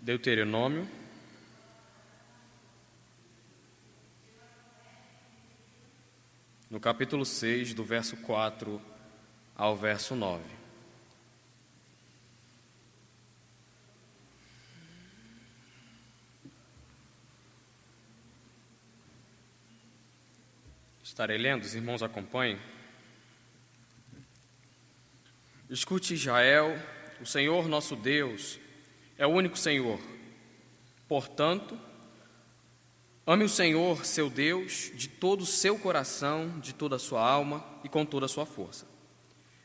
Deuteronômio, no capítulo 6, do verso 4 ao verso 9. Estarei lendo, os irmãos acompanhem. Escute, Israel, o Senhor nosso Deus é o único Senhor. Portanto, ame o Senhor, seu Deus, de todo o seu coração, de toda a sua alma e com toda a sua força.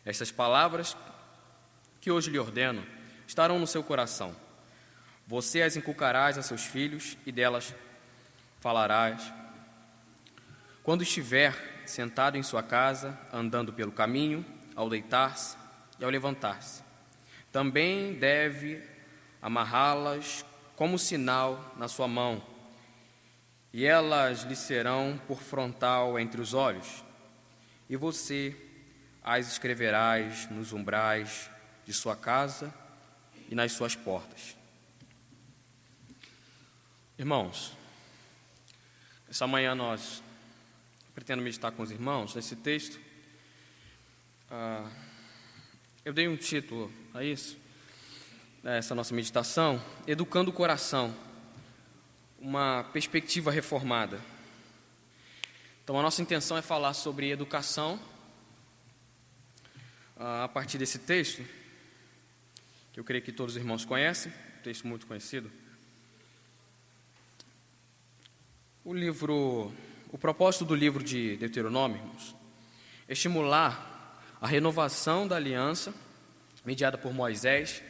Estas palavras que hoje lhe ordeno estarão no seu coração. Você as inculcarás a seus filhos e delas falarás quando estiver sentado em sua casa, andando pelo caminho, ao deitar-se e ao levantar-se. Também deve amarrá-las como sinal na sua mão, e elas lhe serão por frontal entre os olhos, e você as escreverás nos umbrais de sua casa e nas suas portas. Irmãos, essa manhã nós pretendo meditar com os irmãos nesse texto. Eu dei um título a isso, essa nossa meditação: Educando o Coração, uma perspectiva reformada. Então a nossa intenção é falar sobre educação a partir desse texto, que eu creio que todos os irmãos conhecem, um texto muito conhecido. O propósito do livro de Deuteronômio, irmãos, é estimular a renovação da aliança mediada por Moisés,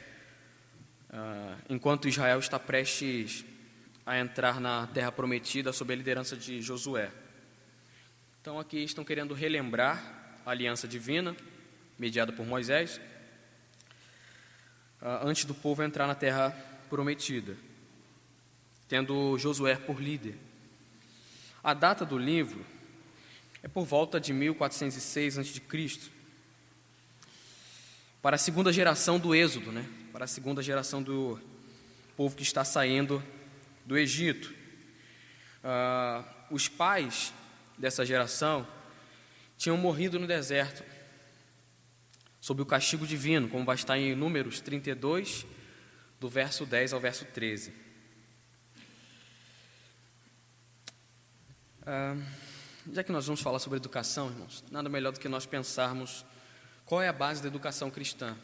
enquanto Israel está prestes a entrar na terra prometida sob a liderança de Josué. Então aqui estão querendo relembrar a aliança divina mediada por Moisés, antes do povo entrar na terra prometida, tendo Josué por líder. A data do livro é por volta de 1406 a.C., para a segunda geração do Êxodo, para a segunda geração do povo que está saindo do Egito. Os pais dessa geração tinham morrido no deserto, sob o castigo divino, como vai estar em Números 32, do verso 10 ao verso 13. Já que nós vamos falar sobre educação, irmãos, nada melhor do que nós pensarmos qual é a base da educação cristã.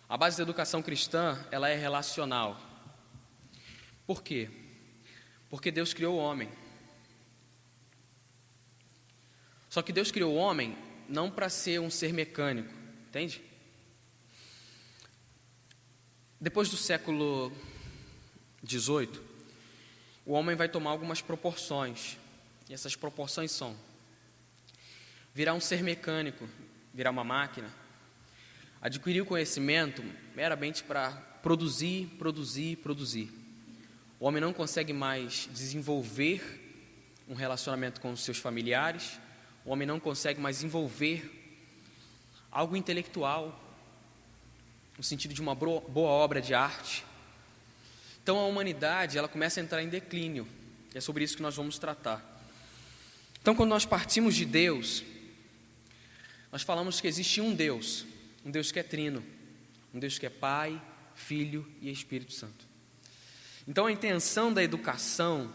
A base da educação cristã, ela é relacional. Por quê? Porque Deus criou o homem. Só que Deus criou o homem não para ser um ser mecânico, entende? Depois do século XVIII, o homem vai tomar algumas proporções. E essas proporções são: virar um ser mecânico, virar uma máquina, adquirir o conhecimento meramente para produzir. O homem não consegue mais desenvolver um relacionamento com os seus familiares, o homem não consegue mais desenvolver algo intelectual, no sentido de uma boa obra de arte. Então a humanidade, ela começa a entrar em declínio, e é sobre isso que nós vamos tratar. Então, quando nós partimos de Deus, nós falamos que existe um Deus que é trino, um Deus que é Pai, Filho e Espírito Santo. Então, a intenção da educação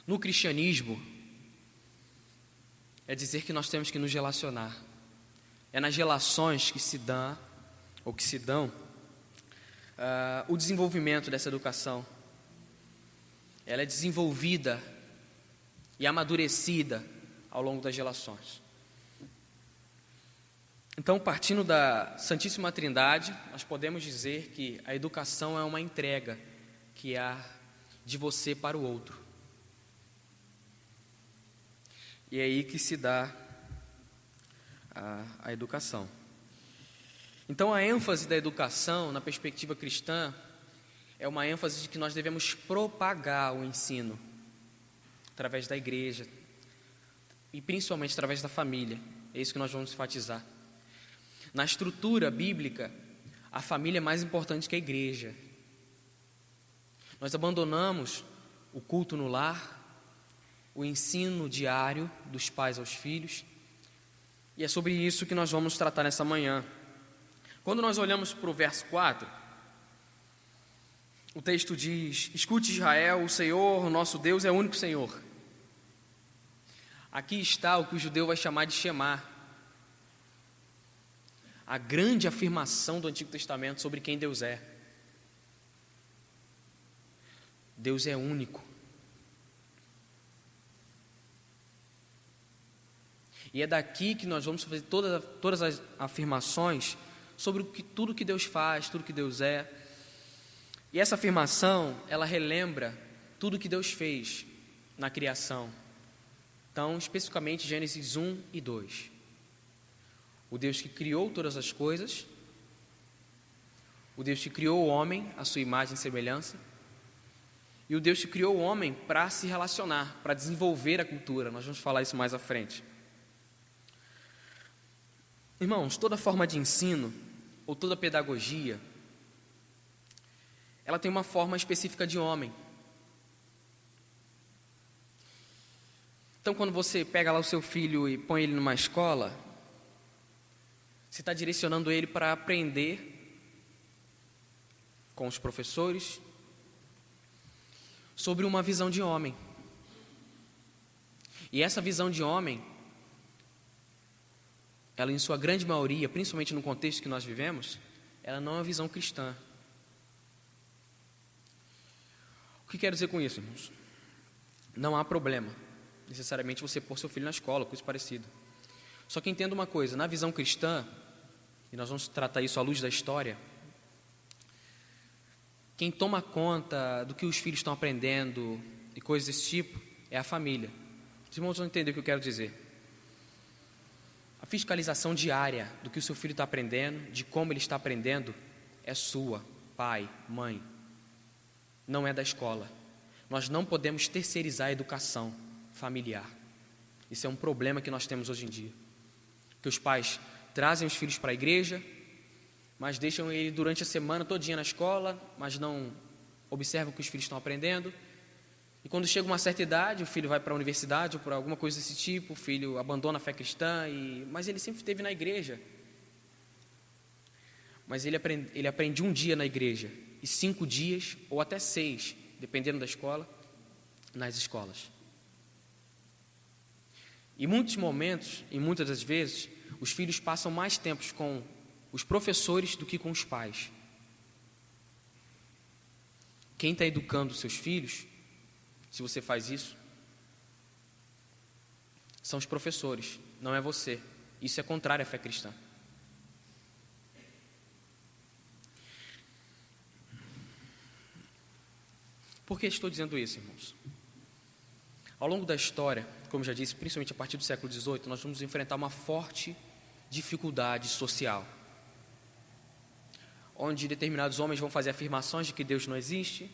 no cristianismo é dizer que nós temos que nos relacionar. É nas relações que se dão o desenvolvimento dessa educação. Ela é desenvolvida e amadurecida ao longo das relações. Então, partindo da Santíssima Trindade, nós podemos dizer que a educação é uma entrega que há de você para o outro. E é aí que se dá a educação. Então, a ênfase da educação na perspectiva cristã é uma ênfase de que nós devemos propagar o ensino através da igreja e principalmente através da família. É isso que nós vamos enfatizar. Na estrutura bíblica, a família é mais importante que a igreja. Nós abandonamos o culto no lar, o ensino diário dos pais aos filhos, e é sobre isso que nós vamos tratar nessa manhã. Quando nós olhamos para o verso 4, o texto diz: escute Israel, o Senhor, o nosso Deus, é o único Senhor. Aqui está o que o judeu vai chamar de Shemá, a grande afirmação do Antigo Testamento sobre quem Deus é. Deus é único. E é daqui que nós vamos fazer todas as afirmações sobre tudo que Deus faz, tudo que Deus é. E essa afirmação, ela relembra tudo que Deus fez na criação. Então, especificamente Gênesis 1 e 2. O Deus que criou todas as coisas, o Deus que criou o homem, à sua imagem e semelhança, e o Deus que criou o homem para se relacionar, para desenvolver a cultura. Nós vamos falar isso mais à frente. Irmãos, toda forma de ensino, ou toda pedagogia, ela tem uma forma específica de homem. Então, quando você pega lá o seu filho e põe ele numa escola, você está direcionando ele para aprender com os professores sobre uma visão de homem. E essa visão de homem, ela em sua grande maioria, principalmente no contexto que nós vivemos, ela não é uma visão cristã. O que quero dizer com isso, irmãos? Não há problema necessariamente você pôr seu filho na escola, coisa parecida. Só que entenda uma coisa, na visão cristã, e nós vamos tratar isso à luz da história, quem toma conta do que os filhos estão aprendendo e coisas desse tipo é a família. Os irmãos vão entender o que eu quero dizer. A fiscalização diária do que o seu filho está aprendendo, de como ele está aprendendo, é sua, pai, mãe. Não é da escola. Nós não podemos terceirizar a educação familiar. Isso é um problema que nós temos hoje em dia. Que os pais trazem os filhos para a igreja, mas deixam ele durante a semana todinha na escola, mas não observam o que os filhos estão aprendendo. E quando chega uma certa idade, o filho vai para a universidade ou para alguma coisa desse tipo, o filho abandona a fé cristã, mas ele sempre esteve na igreja. Mas ele aprende um dia na igreja e 5 dias, ou até 6, dependendo da escola, nas escolas. Em muitos momentos, e muitas das vezes, os filhos passam mais tempo com os professores do que com os pais. Quem está educando os seus filhos, se você faz isso, são os professores, não é você. Isso é contrário à fé cristã. Por que estou dizendo isso, irmãos? Ao longo da história, como já disse, principalmente a partir do século XVIII, nós vamos enfrentar uma forte dificuldade social, onde determinados homens vão fazer afirmações de que Deus não existe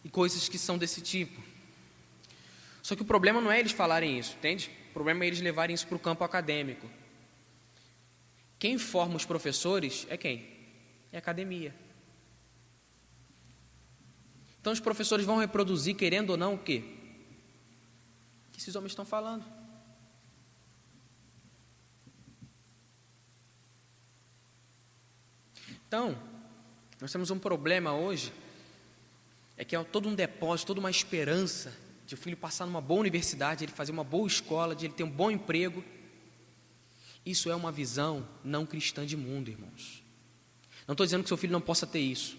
e coisas que são desse tipo. Só que o problema não é eles falarem isso, entende? O problema é eles levarem isso para o campo acadêmico. Quem forma os professores é quem? É a academia. Então os professores vão reproduzir, querendo ou não, o quê? O que esses homens estão falando. Então, nós temos um problema hoje, é que é todo um depósito, toda uma esperança de o filho passar numa boa universidade, ele fazer uma boa escola, de ele ter um bom emprego. Isso é uma visão não cristã de mundo, irmãos. Não estou dizendo que seu filho não possa ter isso,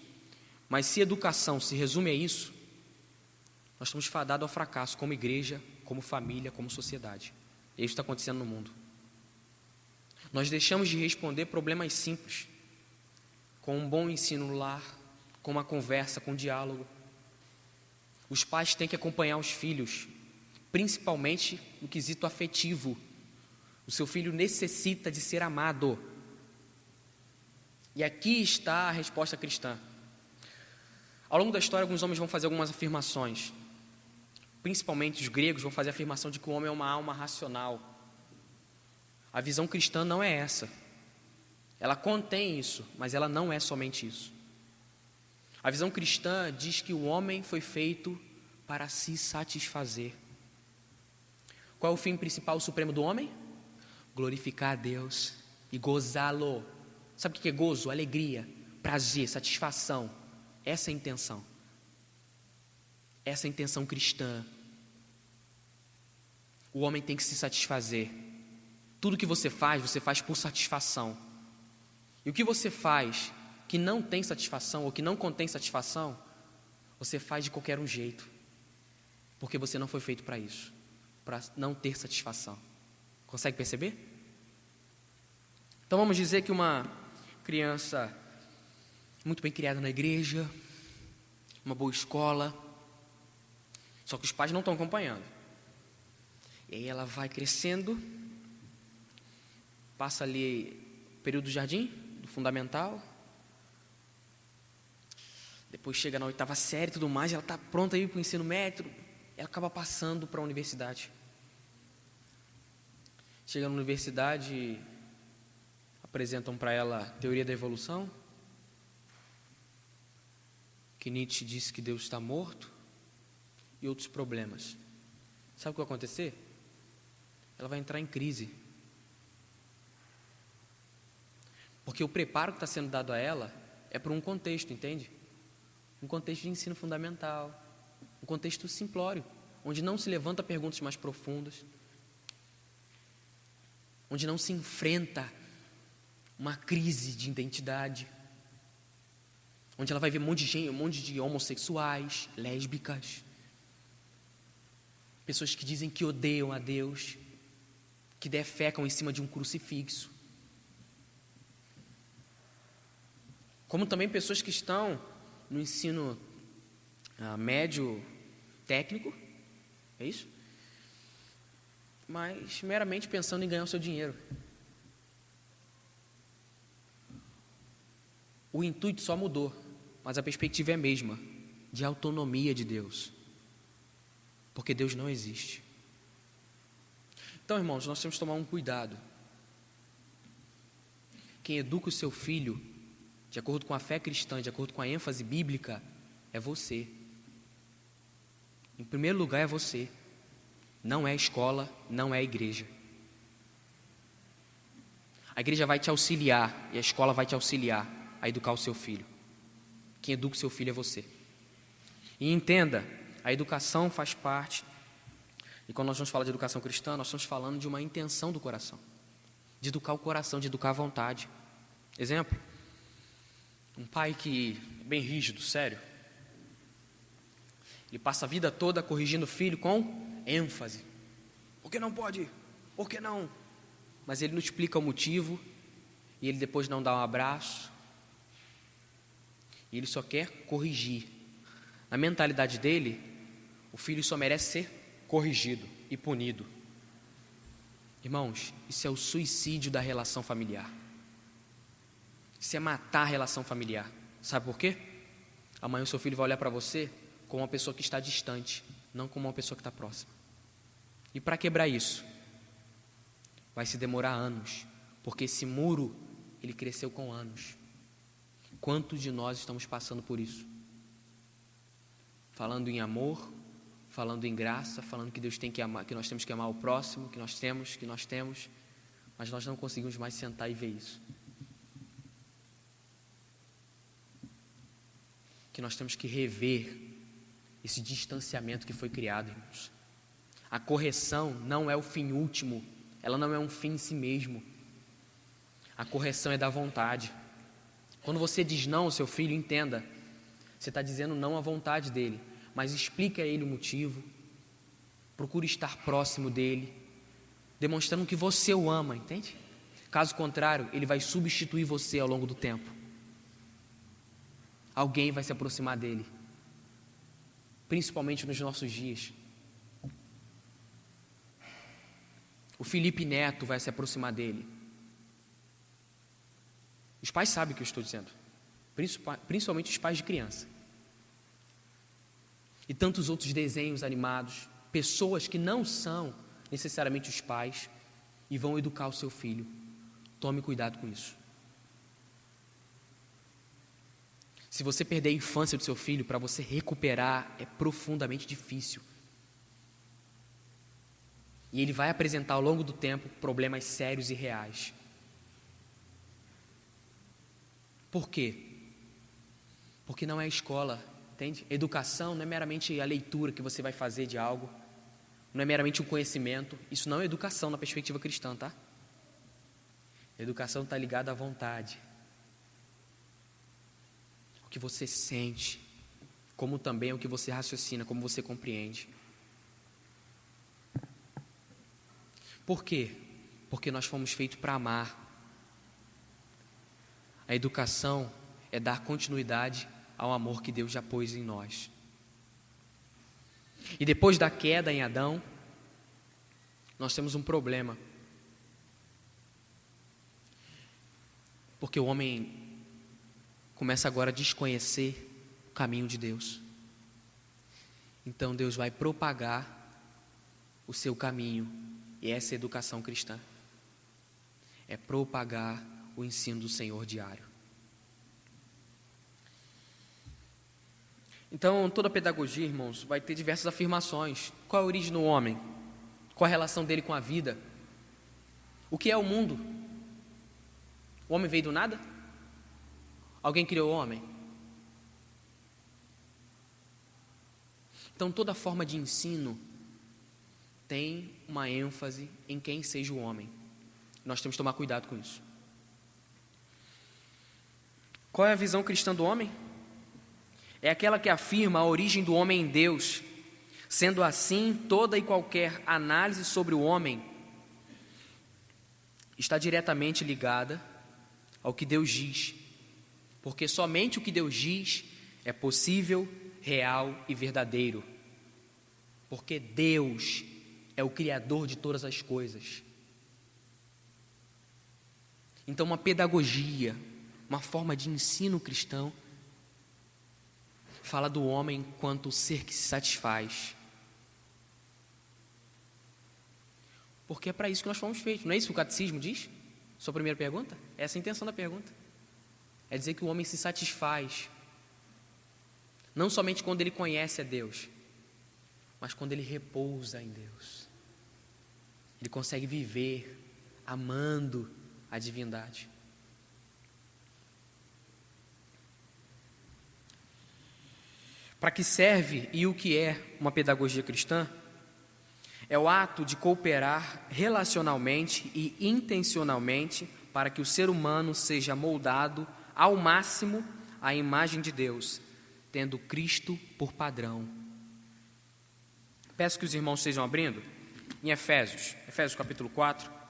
mas se educação se resume a isso, nós estamos fadados ao fracasso como igreja, como família, como sociedade. E isso está acontecendo no mundo. Nós deixamos de responder problemas simples, com um bom ensino no lar, com uma conversa, com um diálogo. Os pais têm que acompanhar os filhos, principalmente no quesito afetivo. O seu filho necessita de ser amado. E aqui está a resposta cristã. Ao longo da história, alguns homens vão fazer algumas afirmações. Principalmente os gregos vão fazer a afirmação de que o homem é uma alma racional. A visão cristã não é essa. Ela contém isso, mas ela não é somente isso. A visão cristã diz que o homem foi feito para se satisfazer. Qual é o fim principal supremo do homem? Glorificar a Deus e gozá-lo. Sabe o que é gozo? Alegria, prazer, satisfação. Essa é a intenção. Essa é a intenção cristã. O homem tem que se satisfazer. Tudo que você faz por satisfação. E o que você faz que não tem satisfação ou que não contém satisfação, você faz de qualquer um jeito. Porque você não foi feito para isso, para não ter satisfação. Consegue perceber? Então vamos dizer que uma criança muito bem criada na igreja, uma boa escola, só que os pais não estão acompanhando. E aí ela vai crescendo, passa ali o período do jardim, do fundamental, depois chega na 8ª série e tudo mais, ela está pronta aí para o ensino médio, ela acaba passando para a universidade. Chega na universidade, apresentam para ela a teoria da evolução, que Nietzsche disse que Deus está morto, e outros problemas. Sabe o que vai acontecer? Ela vai entrar em crise. Porque o preparo que está sendo dado a ela é para um contexto, entende? Um contexto de ensino fundamental, um contexto simplório, onde não se levanta perguntas mais profundas, onde não se enfrenta uma crise de identidade, onde ela vai ver um monte de homossexuais, lésbicas, pessoas que dizem que odeiam a Deus, que defecam em cima de um crucifixo, como também pessoas que estão no ensino médio técnico, é isso? Mas meramente pensando em ganhar o seu dinheiro. O intuito só mudou, mas a perspectiva é a mesma, de autonomia de Deus. Porque Deus não existe. Então, irmãos, nós temos que tomar um cuidado. Quem educa o seu filho, de acordo com a fé cristã, de acordo com a ênfase bíblica, é você. Em primeiro lugar é você. Não é a escola, não é a igreja. A igreja vai te auxiliar e a escola vai te auxiliar a educar o seu filho. Quem educa o seu filho é você. E entenda, a educação faz parte, e quando nós vamos falar de educação cristã, nós estamos falando de uma intenção do coração, de educar o coração, de educar a vontade. Exemplo, um pai que é bem rígido, sério, ele passa a vida toda corrigindo o filho com ênfase. Por que não pode? Por que não? Mas ele não explica o motivo, e ele depois não dá um abraço, e ele só quer corrigir. Na mentalidade dele, o filho só merece ser corrigido e punido. Irmãos, isso é o suicídio da relação familiar. Isso é matar a relação familiar. Sabe por quê? Amanhã o seu filho vai olhar para você como uma pessoa que está distante, não como uma pessoa que está próxima. E para quebrar isso, vai se demorar anos, porque esse muro, ele cresceu com anos. Quantos de nós estamos passando por isso? Falando em amor, falando em graça, falando que Deus tem que amar, que nós temos que amar o próximo, que nós temos, mas nós não conseguimos mais sentar e ver isso. Que nós temos que rever esse distanciamento que foi criado, irmãos. A correção não é o fim último, ela não é um fim em si mesmo. A correção é da vontade. Quando você diz não ao seu filho, entenda, você está dizendo não à vontade dele, mas explica a ele o motivo, procure estar próximo dele, demonstrando que você o ama, entende? Caso contrário, ele vai substituir você ao longo do tempo. Alguém vai se aproximar dele, principalmente nos nossos dias. O Felipe Neto vai se aproximar dele. Os pais sabem o que eu estou dizendo, principalmente os pais de criança. E tantos outros desenhos animados, pessoas que não são necessariamente os pais e vão educar o seu filho. Tome cuidado com isso. Se você perder a infância do seu filho, para você recuperar é profundamente difícil. E ele vai apresentar ao longo do tempo problemas sérios e reais. Por quê? Porque não é a escola, entende? Educação não é meramente a leitura que você vai fazer de algo, não é meramente um conhecimento. Isso não é educação na perspectiva cristã, tá? Educação está ligada à vontade. O que você sente, como também o que você raciocina, como você compreende. Por quê? Porque nós fomos feitos para amar. A educação é dar continuidade ao amor que Deus já pôs em nós. E depois da queda em Adão, nós temos um problema. Porque o homem começa agora a desconhecer o caminho de Deus. Então Deus vai propagar o seu caminho. E essa é a educação cristã. É propagar o ensino do Senhor diário. Então, toda pedagogia, irmãos, vai ter diversas afirmações. Qual é a origem do homem? Qual a relação dele com a vida? O que é o mundo? O homem veio do nada? Alguém criou o homem? Então, toda forma de ensino tem uma ênfase em quem seja o homem. Nós temos que tomar cuidado com isso. Qual é a visão cristã do homem? É aquela que afirma a origem do homem em Deus. Sendo assim, toda e qualquer análise sobre o homem está diretamente ligada ao que Deus diz. Porque somente o que Deus diz é possível, real e verdadeiro. Porque Deus é o Criador de todas as coisas. Então, uma pedagogia, uma forma de ensino cristão, fala do homem enquanto o ser que se satisfaz. Porque é para isso que nós fomos feitos. Não é isso que o catecismo diz? Sua primeira pergunta? Essa é a intenção da pergunta. É dizer que o homem se satisfaz. Não somente quando ele conhece a Deus, mas quando ele repousa em Deus. Ele consegue viver amando a divindade. Para que serve e o que é uma pedagogia cristã? É o ato de cooperar relacionalmente e intencionalmente para que o ser humano seja moldado ao máximo à imagem de Deus, tendo Cristo por padrão. Peço que os irmãos estejam abrindo em Efésios capítulo 4.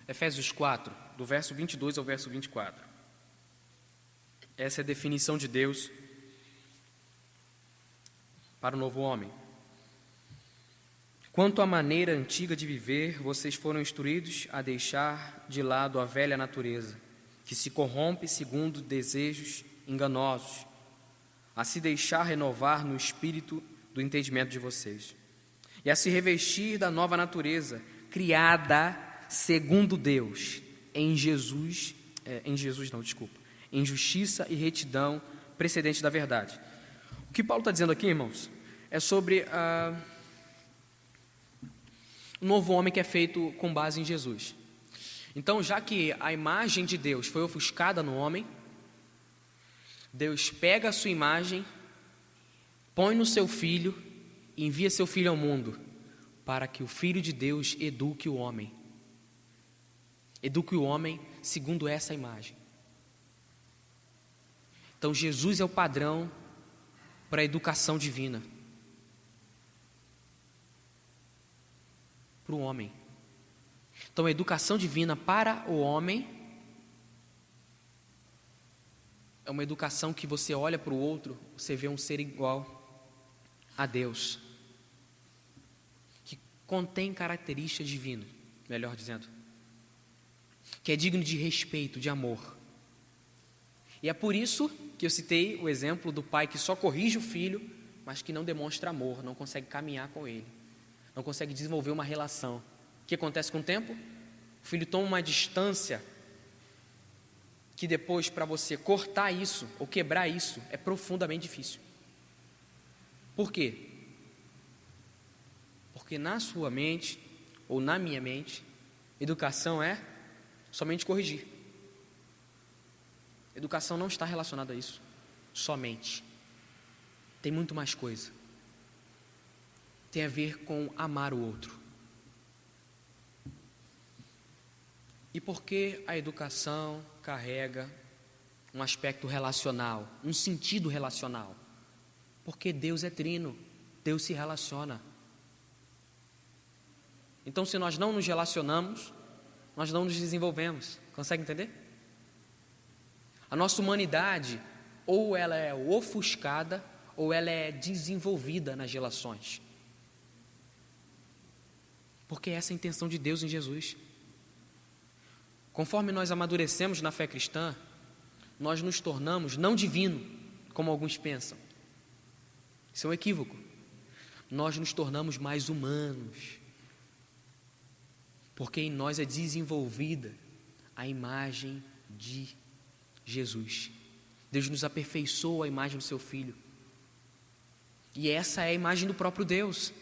Efésios 4, do verso 22 ao verso 24. Essa é a definição de Deus para o novo homem. Quanto à maneira antiga de viver, vocês foram instruídos a deixar de lado a velha natureza, que se corrompe segundo desejos enganosos, a se deixar renovar no espírito do entendimento de vocês, e a se revestir da nova natureza, criada segundo Deus, em justiça e retidão precedente da verdade. O que Paulo está dizendo aqui, irmãos, é sobre o novo homem que é feito com base em Jesus. Então, já que a imagem de Deus foi ofuscada no homem, Deus pega a sua imagem, põe no seu filho e envia seu filho ao mundo, para que o Filho de Deus eduque o homem. Eduque o homem segundo essa imagem. Então, Jesus é o padrão para a educação divina. Para o homem. Então, a educação divina para o homem é uma educação que você olha para o outro, você vê um ser igual a Deus, que contém características divinas, melhor dizendo, que é digno de respeito, de amor. E é por isso que eu citei o exemplo do pai que só corrige o filho, mas que não demonstra amor, não consegue caminhar com ele, não consegue desenvolver uma relação. O que acontece com o tempo? O filho toma uma distância que depois, para você cortar isso ou quebrar isso, é profundamente difícil. Por quê? Porque na sua mente, ou na minha mente, educação é somente corrigir. Educação não está relacionada a isso, somente. Tem muito mais coisa. Tem a ver com amar o outro. E por que a educação carrega um aspecto relacional, um sentido relacional? Porque Deus é trino, Deus se relaciona. Então, se nós não nos relacionamos, nós não nos desenvolvemos. Consegue entender? A nossa humanidade, ou ela é ofuscada, ou ela é desenvolvida nas relações. Porque essa é a intenção de Deus em Jesus. Conforme nós amadurecemos na fé cristã, nós nos tornamos não divino, como alguns pensam. Isso é um equívoco. Nós nos tornamos mais humanos, porque em nós é desenvolvida a imagem de Jesus. Deus nos aperfeiçoa a imagem do seu Filho. E essa é a imagem do próprio Deus.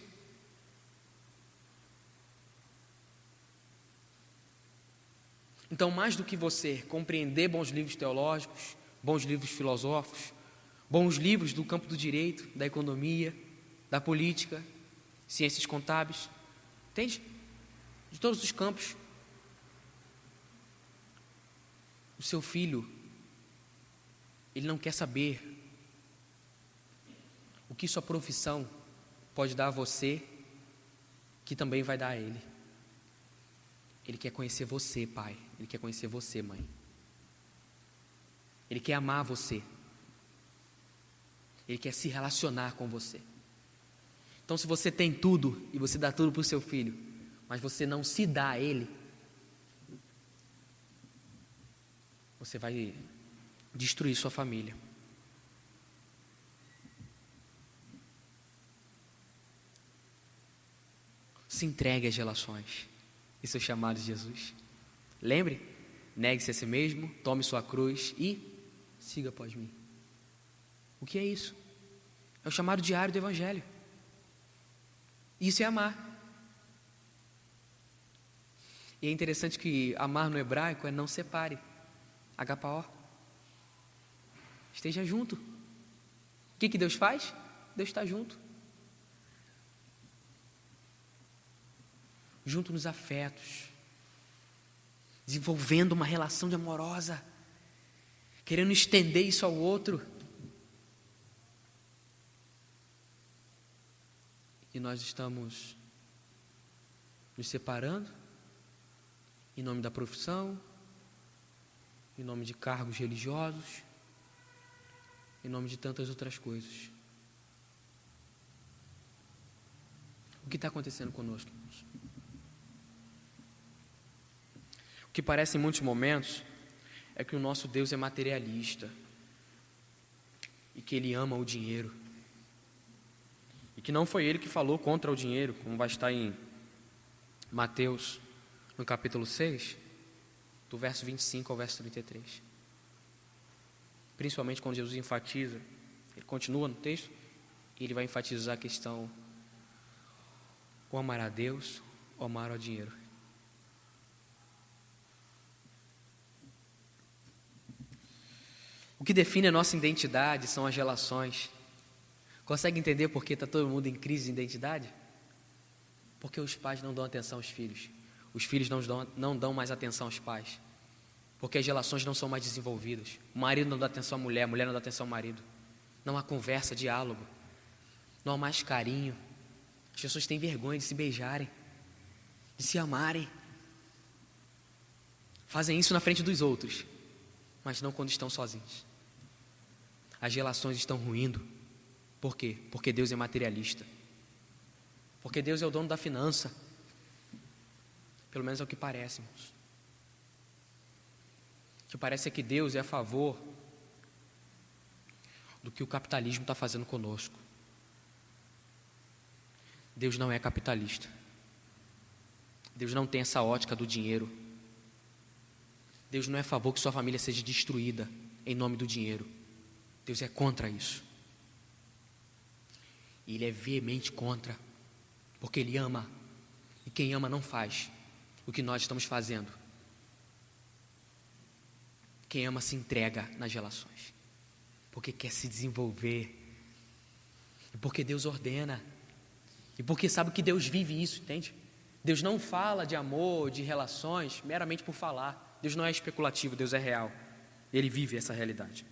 Então, mais do que você compreender bons livros teológicos, bons livros filosóficos, bons livros do campo do direito, da economia, da política, ciências contábeis, entende? De todos os campos. O seu filho, ele não quer saber o que sua profissão pode dar a você, que também vai dar a ele. Ele quer conhecer você, pai. Ele quer conhecer você, mãe. Ele quer amar você. Ele quer se relacionar com você. Então, se você tem tudo e você dá tudo para o seu filho, mas você não se dá a ele, você vai destruir sua família. Se entregue às relações. Isso é o chamado de Jesus. Lembre, negue-se a si mesmo, tome sua cruz e siga após mim. O que é isso? É o chamado diário do Evangelho. Isso é amar. E é interessante que amar no hebraico é não separe. Agapao. Esteja junto. O que Deus faz? Deus está junto. Junto nos afetos, desenvolvendo uma relação de amorosa, querendo estender isso ao outro. E nós estamos nos separando em nome da profissão, em nome de cargos religiosos, em nome de tantas outras coisas. O que está acontecendo conosco, irmãos? O que parece em muitos momentos é que o nosso Deus é materialista e que Ele ama o dinheiro. E que não foi Ele que falou contra o dinheiro, como vai estar em Mateus, no capítulo 6, do verso 25 ao verso 33. Principalmente quando Jesus enfatiza, ele continua no texto, e ele vai enfatizar a questão: ou amar a Deus, ou amar ao dinheiro. O que define a nossa identidade são as relações. Consegue entender por que está todo mundo em crise de identidade? Porque os pais não dão atenção aos filhos. Os filhos não dão mais atenção aos pais. Porque as relações não são mais desenvolvidas. O marido não dá atenção à mulher, a mulher não dá atenção ao marido. Não há conversa, diálogo. Não há mais carinho. As pessoas têm vergonha de se beijarem, de se amarem. Fazem isso na frente dos outros, mas não quando estão sozinhos. As relações estão ruindo. Por quê? Porque Deus é materialista. Porque Deus é o dono da finança. Pelo menos é o que parece, irmãos. O que parece é que Deus é a favor do que o capitalismo está fazendo conosco. Deus não é capitalista. Deus não tem essa ótica do dinheiro. Deus não é a favor que sua família seja destruída em nome do dinheiro. Deus é contra isso. E Ele é veemente contra, porque Ele ama. E quem ama não faz o que nós estamos fazendo. Quem ama se entrega nas relações, porque quer se desenvolver, e porque Deus ordena, e porque sabe que Deus vive isso, entende? Deus não fala de amor, de relações, meramente por falar. Deus não é especulativo, Deus é real. Ele vive essa realidade.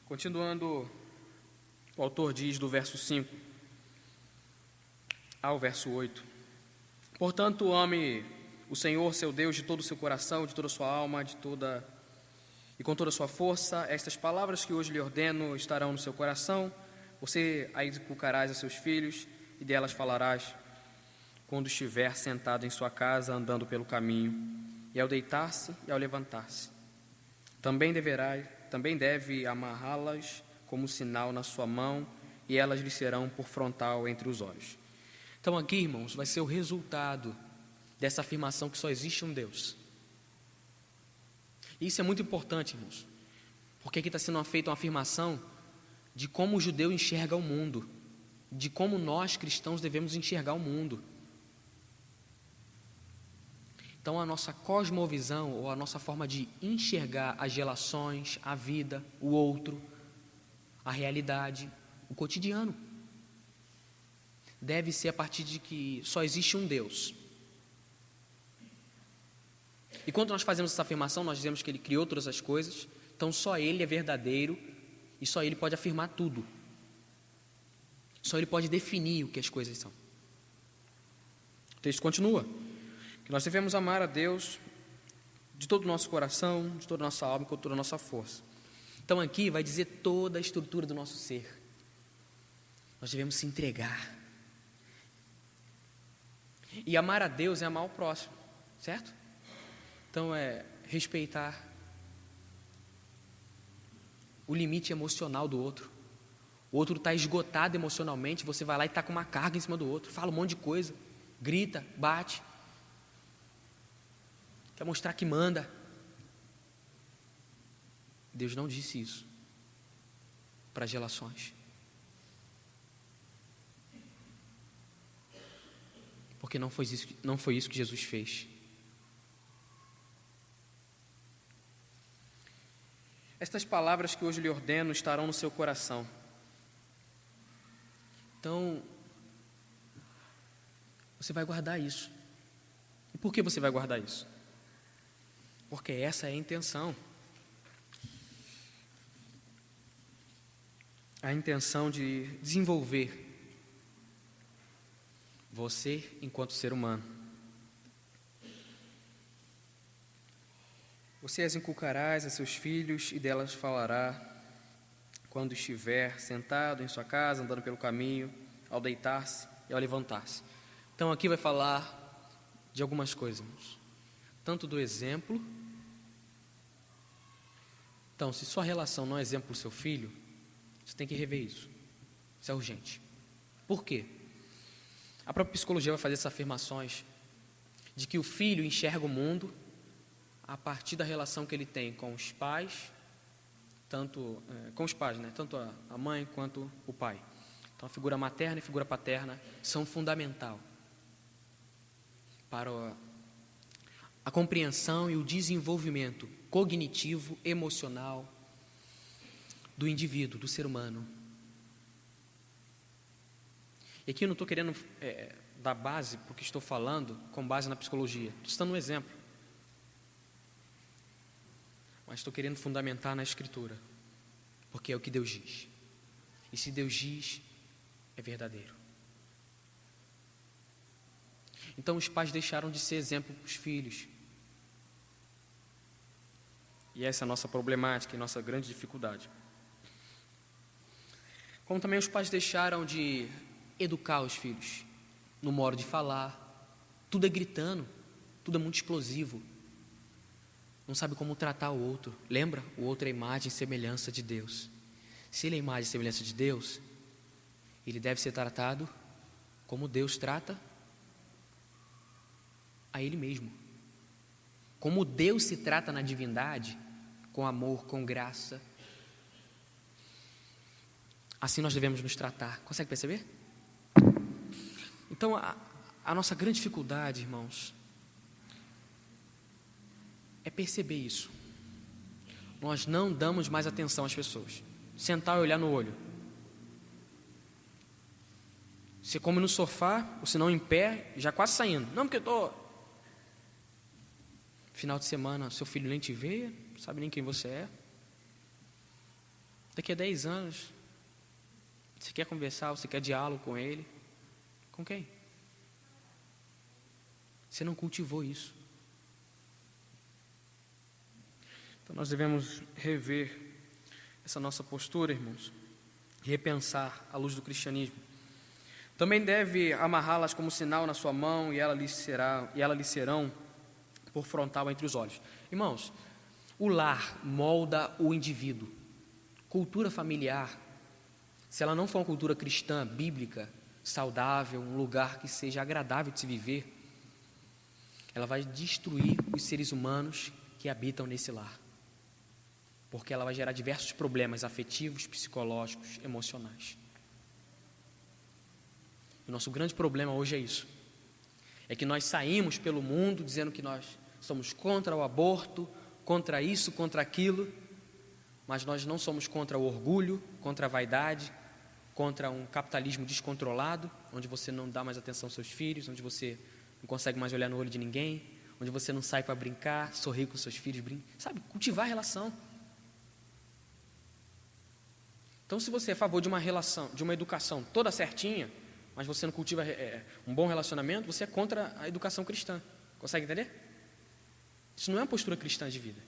Continuando, o autor diz do verso 5 ao verso 8: portanto, ame o Senhor, seu Deus, de todo o seu coração, de toda a sua alma, e com toda a sua força. Estas palavras que hoje lhe ordeno estarão no seu coração. Você as inculcarás a seus filhos, e delas falarás quando estiver sentado em sua casa, andando pelo caminho, e ao deitar-se e ao levantar-se. Também deve amarrá-las como sinal na sua mão, e elas lhe serão por frontal entre os olhos. Então aqui, irmãos, vai ser o resultado dessa afirmação que só existe um Deus. E isso é muito importante, irmãos, porque aqui está sendo feita uma afirmação de como o judeu enxerga o mundo, de como nós cristãos devemos enxergar o mundo. Então a nossa cosmovisão, ou a nossa forma de enxergar as relações, a vida, o outro, a realidade, o cotidiano, deve ser a partir de que só existe um Deus. E quando nós fazemos essa afirmação, nós dizemos que Ele criou todas as coisas, então só Ele é verdadeiro e só Ele pode afirmar tudo. Só Ele pode definir o que as coisas são. O texto continua: que nós devemos amar a Deus de todo o nosso coração, de toda a nossa alma e com toda a nossa força. Então aqui vai dizer toda a estrutura do nosso ser. Nós devemos se entregar. E amar a Deus é amar o próximo, certo? Então é respeitar o limite emocional do outro. O outro está esgotado emocionalmente, você vai lá e está com uma carga em cima do outro, fala um monte de coisa, grita, bate, quer mostrar que manda. Deus não disse isso para as relações. Porque não foi isso que Jesus fez. Estas palavras que hoje lhe ordeno estarão no seu coração. Então, você vai guardar isso. E por que você vai guardar isso? Porque essa é a intenção. A intenção de desenvolver você enquanto ser humano. Você as inculcarás a seus filhos e delas falará quando estiver sentado em sua casa, andando pelo caminho, ao deitar-se e ao levantar-se. Então aqui vai falar de algumas coisas, irmãos. Tanto do exemplo. Então, se sua relação não é exemplo do seu filho, você tem que rever isso. Isso é urgente. Por quê? A própria psicologia vai fazer essas afirmações de que o filho enxerga o mundo a partir da relação que ele tem com os pais, tanto a mãe quanto o pai. Então a figura materna e a figura paterna são fundamental para a compreensão e o desenvolvimento cognitivo, emocional do indivíduo, do ser humano. E aqui eu não estou querendo dar base para o que estou falando com base na psicologia. Estou citando um exemplo. Mas estou querendo fundamentar na Escritura. Porque é o que Deus diz. E se Deus diz, é verdadeiro. Então os pais deixaram de ser exemplo para os filhos. E essa é a nossa problemática e nossa grande dificuldade. Como também os pais deixaram de educar os filhos no modo de falar. Tudo é gritando, tudo é muito explosivo. Não sabe como tratar o outro. Lembra? O outro é a imagem e semelhança de Deus. Se ele é a imagem e semelhança de Deus, ele deve ser tratado como Deus trata a ele mesmo. Como Deus se trata na divindade, com amor, com graça. Assim nós devemos nos tratar. Consegue perceber? Então, a nossa grande dificuldade, irmãos, é perceber isso. Nós não damos mais atenção às pessoas. Sentar e olhar no olho. Você come no sofá, ou se não em pé, já quase saindo. Não, porque eu estou... Final de semana, seu filho nem te vê, não sabe nem quem você é. Daqui a 10 anos, você quer conversar, você quer diálogo com ele. Com quem? Você não cultivou isso. Então nós devemos rever essa nossa postura, irmãos, e repensar à luz do cristianismo. Também deve amarrá-las como sinal na sua mão e ela lhe serão por frontal entre os olhos. Irmãos, o lar molda o indivíduo. Cultura familiar, se ela não for uma cultura cristã, bíblica, saudável, um lugar que seja agradável de se viver, ela vai destruir os seres humanos que habitam nesse lar. Porque ela vai gerar diversos problemas afetivos, psicológicos, emocionais. O nosso grande problema hoje é isso. É que nós saímos pelo mundo dizendo que nós somos contra o aborto, contra isso, contra aquilo, mas nós não somos contra o orgulho, contra a vaidade, contra um capitalismo descontrolado, onde você não dá mais atenção aos seus filhos, onde você não consegue mais olhar no olho de ninguém, onde você não sai para brincar, sorrir com seus filhos, sabe, cultivar a relação. Então, se você é a favor de uma relação, de uma educação toda certinha, mas você não cultiva um bom relacionamento, você é contra a educação cristã. Consegue entender? Isso não é uma postura cristã de vida.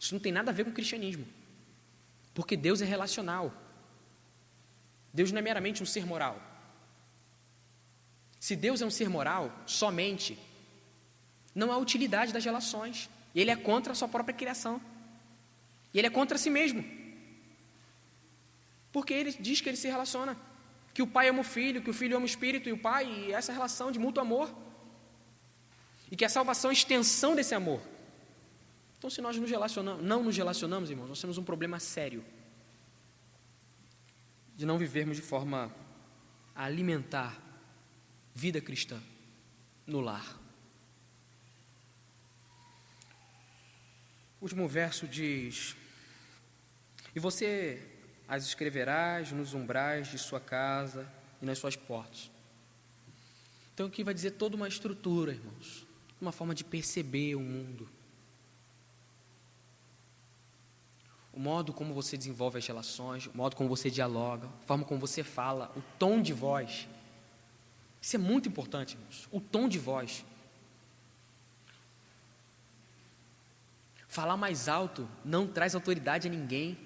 Isso não tem nada a ver com o cristianismo. Porque Deus é relacional. Deus não é meramente um ser moral. Se Deus é um ser moral, somente, não há utilidade das relações. E Ele é contra a sua própria criação. E Ele é contra si mesmo. Porque Ele diz que Ele se relaciona. Que o pai ama o filho, que o filho ama o espírito e o pai, e essa relação de mútuo amor. E que a salvação é a extensão desse amor. Então, se nós não nos relacionamos, irmãos, nós temos um problema sério de não vivermos de forma a alimentar vida cristã no lar. O último verso diz: e você as escreverás nos umbrais de sua casa e nas suas portas. Então aqui vai dizer toda uma estrutura, irmãos, uma forma de perceber o mundo, o modo como você desenvolve as relações, o modo como você dialoga, a forma como você fala, o tom de voz. Isso é muito importante, irmãos, o tom de voz. Falar mais alto não traz autoridade a ninguém.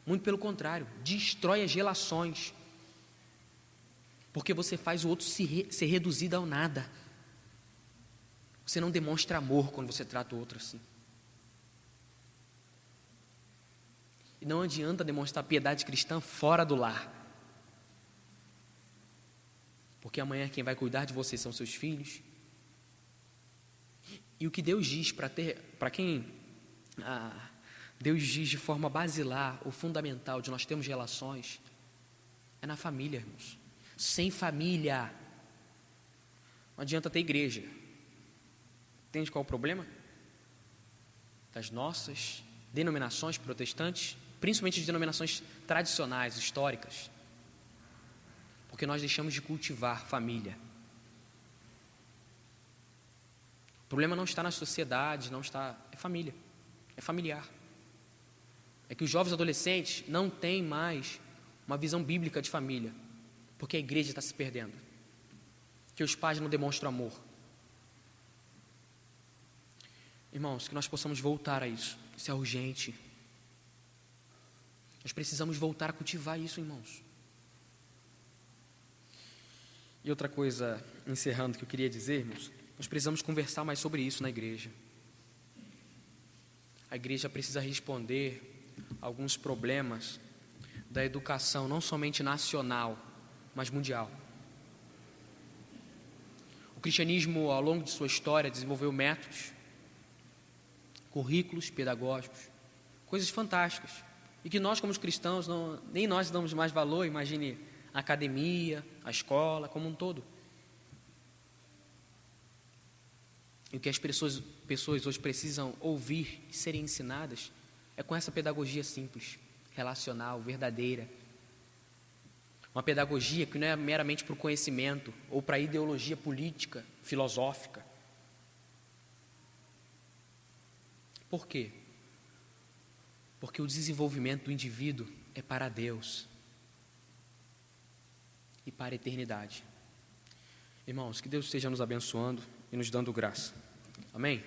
Muito pelo contrário, destrói as relações. Porque você faz o outro ser reduzido ao nada. Você não demonstra amor quando você trata o outro assim. E não adianta demonstrar piedade cristã fora do lar. Porque amanhã quem vai cuidar de você são seus filhos. E o que Deus diz para quem... Deus diz de forma basilar, o fundamental de nós termos relações, é na família, irmãos. Sem família, não adianta ter igreja. Entende qual é o problema? Das nossas denominações protestantes, principalmente as denominações tradicionais, históricas, porque nós deixamos de cultivar família. O problema não está na sociedade, é família, é familiar. É que os jovens adolescentes não têm mais uma visão bíblica de família, porque a igreja está se perdendo, que os pais não demonstram amor. Irmãos, que nós possamos voltar a isso, isso é urgente. Nós precisamos voltar a cultivar isso, irmãos. E outra coisa, encerrando, que eu queria dizer, irmãos, nós precisamos conversar mais sobre isso na igreja. A igreja precisa responder a alguns problemas da educação, não somente nacional, mas mundial. O cristianismo, ao longo de sua história, desenvolveu métodos, currículos pedagógicos, coisas fantásticas, e que nós, como cristãos, nem nós damos mais valor. Imagine a academia, a escola, como um todo. E o que as pessoas hoje precisam ouvir e serem ensinadas é com essa pedagogia simples, relacional, verdadeira. Uma pedagogia que não é meramente para o conhecimento ou para a ideologia política, filosófica. Por quê? Porque o desenvolvimento do indivíduo é para Deus e para a eternidade. Irmãos, que Deus esteja nos abençoando e nos dando graça. Amém?